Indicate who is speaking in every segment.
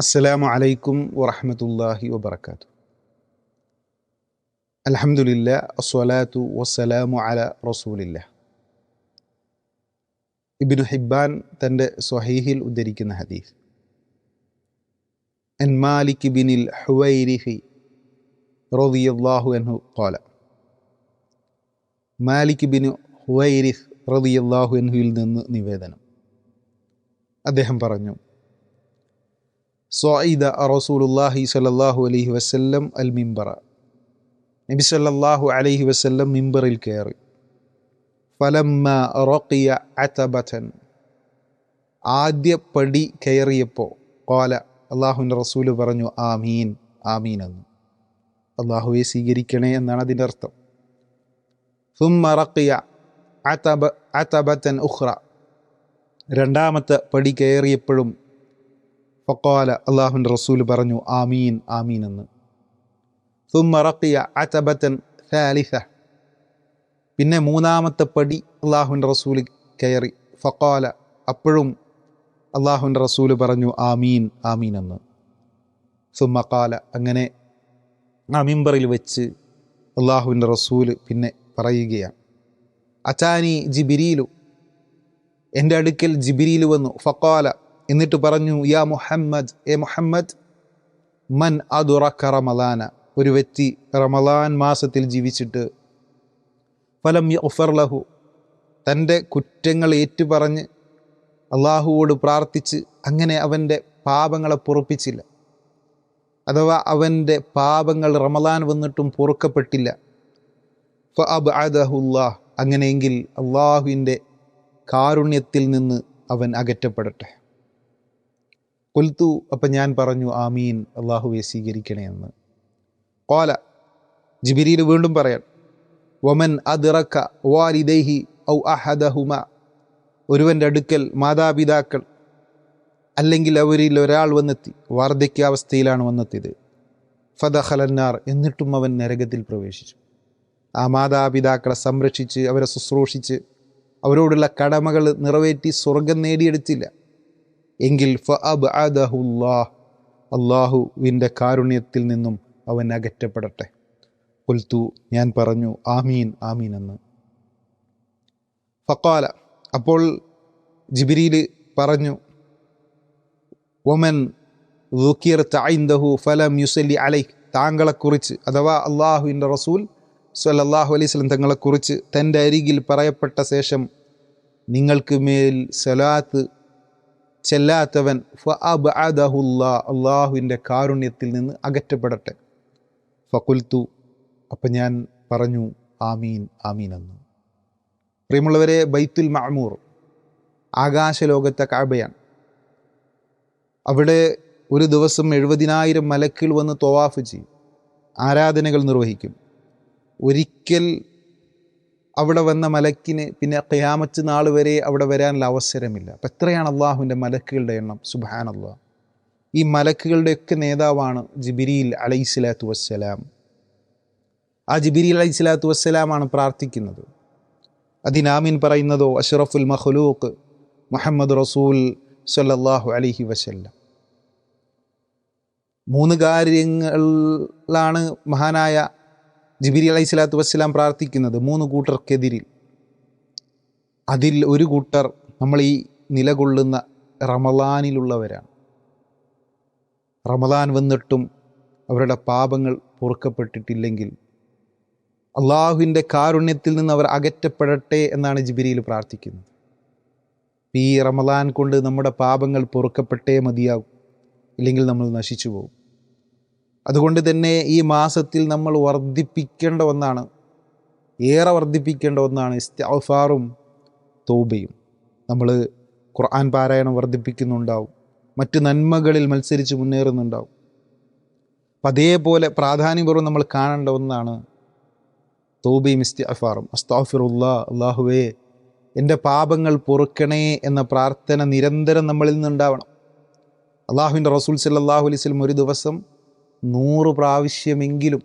Speaker 1: അസ്സലാമു അലൈക്കും വറഹ്മത്തുള്ളാഹി വബറകാതുഹു. അൽഹംദുലില്ലാഹ് അസ്സലാത്തു വസ്സലാമു അലാ റസൂലില്ലാഹ്. ഇബ്നു ഹിബ്ബാൻ തൻ്റെ സ്വഹീഹിൽ ഉദ്ധരിക്കുന്ന ഹദീസ്, അൻ മാലിക് ബിനിൽ ഹുവൈരിഹി റളിയല്ലാഹു അൻഹു ഖാല, മാലിക് ബിൻ ഹുവൈരിസ് റളിയല്ലാഹു അൻഹുവിൽ നിന്ന് നിവേദനം, അദ്ദേഹം പറഞ്ഞു, സ്വഈദ റസൂലുള്ളാഹി സ്വല്ലല്ലാഹു അലൈഹി വസല്ലം അൽ മിമ്പറ, നബി സല്ലല്ലാഹു അലൈഹി വസല്ലം മിമ്പറിൽ കയറി. ഫലമ്മ റഖിയ അതബതൻ, ആദ്യ പടി കയറിയപ്പോൾ, ഖാല, അള്ളാഹുവിൻ്റെ റസൂല് പറഞ്ഞു, ആമീൻ ആമീൻ എന്ന്, അള്ളാഹുവെ സ്വീകരിക്കണേ എന്നാണ് അതിൻ്റെ അർത്ഥം. സുമ്മ റഖിയ അതബതൻ ഉഖ്റ, രണ്ടാമത്തെ പടി കയറിയപ്പോഴും ഫഖാല, അള്ളാഹുവിൻ്റെ റസൂല് പറഞ്ഞു, ആമീൻ ആമീൻ എന്ന്. സുമ്മ റഖിയ അതബതൻ സാലിസ, പിന്നെ മൂന്നാമത്തെ പടി അള്ളാഹുവിൻ്റെ റസൂല് കയറി. ഫഖാല, അപ്പോഴും അള്ളാഹുവിൻ്റെ റസൂല് പറഞ്ഞു, ആമീൻ ആമീൻ എന്ന്. സുമ്മ ഖാല, അങ്ങനെ ആ മിമ്പറിൽ വെച്ച് അള്ളാഹുവിൻ്റെ റസൂല് പിന്നെ പറയുകയാണ്, അതാനി ജിബ്രീലു, എൻ്റെ അടുക്കൽ ജിബ്രീൽ വന്നു. ഫഖാല, എന്നിട്ട് പറഞ്ഞു, യാ മുഹമ്മദ്, എ മുഹമ്മദ്, മൻ അദ്റക റമളാന, ഒരു വ്യക്തി റമളാൻ മാസത്തിൽ ജീവിച്ചിട്ട് ഫലം യഗ്ഫർ ലഹു, തൻ്റെ കുറ്റങ്ങൾ ഏറ്റുപറഞ്ഞ് അള്ളാഹുവോട് പ്രാർത്ഥിച്ച് അങ്ങനെ അവൻ്റെ പാപങ്ങളെ പൊറുപ്പിച്ചില്ല, അഥവാ അവൻ്റെ പാപങ്ങൾ റമളാൻ വന്നിട്ടും പൊറുക്കപ്പെട്ടില്ല. ഫഅബ്അദഹുല്ലാഹ്, അങ്ങനെയെങ്കിൽ അള്ളാഹുവിൻ്റെ കാരുണ്യത്തിൽ നിന്ന് അവൻ അകറ്റപ്പെടട്ടെ. ഖുൽതു, അപ്പം ഞാൻ പറഞ്ഞു, ആമീൻ, അള്ളാഹുവെ സ്വീകരിക്കണേ എന്ന്. ഖാല, ജിബ്രീൽ വീണ്ടും പറയാൻ, വമൻ അദ്റക വാലിദൈഹി ഔ അഹദഹുമ, ഒരുവൻ്റെ അടുക്കൽ മാതാപിതാക്കൾ അല്ലെങ്കിൽ അവരിൽ ഒരാൾ വന്നെത്തി, വാർദ്ധക്യാവസ്ഥയിലാണ് വന്നെത്തിയത്. ഫദഖലന്നാർ, എന്നിട്ടും അവൻ നരകത്തിൽ പ്രവേശിച്ചു. ആ മാതാപിതാക്കളെ സംരക്ഷിച്ച് അവരെ ശുശ്രൂഷിച്ച് അവരോടുള്ള കടമകൾ നിറവേറ്റി സ്വർഗം നേടിയെടുത്തില്ല എങ്കിൽ ഫഅബ്അദഹുല്ലാഹ്, അള്ളാഹുവിൻ്റെ കാരുണ്യത്തിൽ നിന്നും അവൻ അകറ്റപ്പെടട്ടെ. ഖുൽതു, ഞാൻ പറഞ്ഞു, ആമീൻ ആമീൻ എന്ന്. ഫഖാല, അപ്പോൾ ജിബ്രീൽ പറഞ്ഞു, വമൻ ദുകിർത ഇൻദഹു ഫലം യുസല്ലി അലൈഹി, താങ്കളെക്കുറിച്ച്, അഥവാ അള്ളാഹുവിൻ്റെ റസൂൽ സ്വല്ലല്ലാഹു അലൈഹി വസല്ലം തങ്ങളെക്കുറിച്ച് തൻ്റെ അരികിൽ പറയപ്പെട്ട ശേഷം നിങ്ങൾക്ക് മേൽ സലാത്ത് ചെല്ലാത്തവൻ ഫഅബ്അദഹുല്ലാഹ്, അള്ളാഹുവിൻ്റെ കാരുണ്യത്തിൽ നിന്ന് അകറ്റപ്പെടട്ടെ. ഫഖുൽതു, അപ്പം ഞാൻ പറഞ്ഞു, ആമീൻ ആമീൻ എന്ന്. പ്രിയമുള്ളവരെ, ബൈത്തുൽ മഅമൂർ ആകാശലോകത്തെ കഅബയാണ്. അവിടെ ഒരു ദിവസം 70,000 മലക്കുകൾ വന്ന് തവാഫ് ചെയ്യും, ആരാധനകൾ നിർവഹിക്കും. ഒരിക്കൽ അവിടെ വന്ന മലക്കിന് പിന്നെ ഖിയാമത്ത് നാൾ വരെ അവിടെ വരാനുള്ള അവസരമില്ല. അപ്പം എത്രയാണ് അള്ളാഹുവിൻ്റെ മലക്കുകളുടെ എണ്ണം! സുബ്ഹാനല്ലാഹ്. ഈ മലക്കുകളുടെയൊക്കെ നേതാവാണ് ജിബ്രീൽ അലൈഹിസ്സലാത്തു വസ്സലാം. ആ ജിബ്രീൽ അലൈഹിസ്സലാത്തു വസ്സലാമാണ് പ്രാർത്ഥിക്കുന്നത്. അതിനാമീൻ പറയുന്നതോ അഷ്റഫുൽ മഖ്ലൂഖ് മുഹമ്മദ് റസൂൽ സ്വല്ലല്ലാഹു അലൈഹി വസല്ലം. 3 കാര്യങ്ങളാണ് മഹാനായ ജിബ്രീൽ അലൈഹിസ്സലാത്തു വസ്സലാം പ്രാർത്ഥിക്കുന്നത് 3 കൂട്ടർക്കെതിരിൽ. അതിൽ ഒരു കൂട്ടർ നമ്മൾ ഈ നിലകൊള്ളുന്ന റമളാനിലുള്ളവരാണ്. റമളാൻ വന്നിട്ടും അവരുടെ പാപങ്ങൾ പൊറുക്കപ്പെട്ടിട്ടില്ലെങ്കിൽ അള്ളാഹുവിൻ്റെ കാരുണ്യത്തിൽ നിന്ന് അവർ അകറ്റപ്പെടട്ടെ എന്നാണ് ജിബ്രീൽ പ്രാർത്ഥിക്കുന്നത്. ഈ റമളാൻ കൊണ്ട് നമ്മുടെ പാപങ്ങൾ പൊറുക്കപ്പെട്ടേ മതിയാകും, ഇല്ലെങ്കിൽ നമ്മൾ നശിച്ചു പോകും. അതുകൊണ്ട് തന്നെ ഈ മാസത്തിൽ നമ്മൾ വർദ്ധിപ്പിക്കേണ്ട ഒന്നാണ്, ഏറെ വർദ്ധിപ്പിക്കേണ്ട ഒന്നാണ് ഇസ്തിഗ്ഫാറും തൗബയും. നമ്മൾ ഖുർആൻ പാരായണം വർദ്ധിപ്പിക്കുന്നുണ്ടാവും, മറ്റ് നന്മകളിൽ മത്സരിച്ച് മുന്നേറുന്നുണ്ടാവും. അപ്പം അതേപോലെ പ്രാധാന്യപൂർവ്വം നമ്മൾ കാണേണ്ട ഒന്നാണ് തൗബയും ഇസ്തിഗ്ഫാറും. അസ്തഗ്ഫിറുല്ലാഹ്, അല്ലാഹുവേ എൻ്റെ പാപങ്ങൾ പൊറുക്കണേ എന്ന പ്രാർത്ഥന നിരന്തരം നമ്മളിൽ നിന്നുണ്ടാവണം. അള്ളാഹുവിൻ്റെ റസൂൽ സല്ലല്ലാഹു അലൈഹി വസല്ലം ഒരു ദിവസം 100 പ്രാവശ്യമെങ്കിലും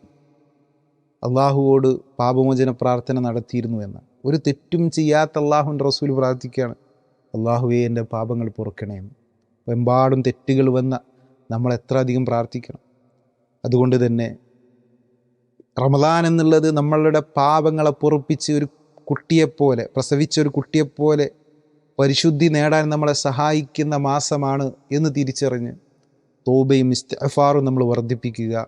Speaker 1: അള്ളാഹുവോട് പാപമോചന പ്രാർത്ഥന നടത്തിയിരുന്നു എന്ന്. ഒരു തെറ്റും ചെയ്യാത്ത അള്ളാഹുവിൻ്റെ റസൂൽ പ്രാർത്ഥിക്കുകയാണ്, അള്ളാഹുവേ എൻ്റെ പാപങ്ങൾ പൊറുക്കണേ എന്ന്. എമ്പാടും തെറ്റുകൾ വന്ന നമ്മൾ എത്ര അധികം പ്രാർത്ഥിക്കണം. അതുകൊണ്ട് തന്നെ റമദാൻ എന്നുള്ളത് നമ്മളുടെ പാപങ്ങളെ പൊറുപ്പിച്ച് ഒരു കുട്ടിയെപ്പോലെ, പ്രസവിച്ച ഒരു കുട്ടിയെപ്പോലെ പരിശുദ്ധി നേടാൻ നമ്മളെ സഹായിക്കുന്ന മാസമാണ് എന്ന് തിരിച്ചറിഞ്ഞ് തൗബയും ഇസ്തിഗ്ഫാറും നമ്മൾ വർദ്ധിപ്പിക്കുക.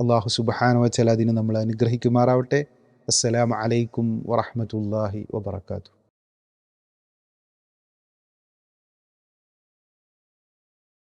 Speaker 1: അല്ലാഹു സുബ്ഹാനഹു വ തആല അതിന് നമ്മളെ അനുഗ്രഹിക്കുമാറാവട്ടെ. അസ്സലാമു അലൈക്കും വറഹ്മത്തുള്ളാഹി വബറകാതുഹു.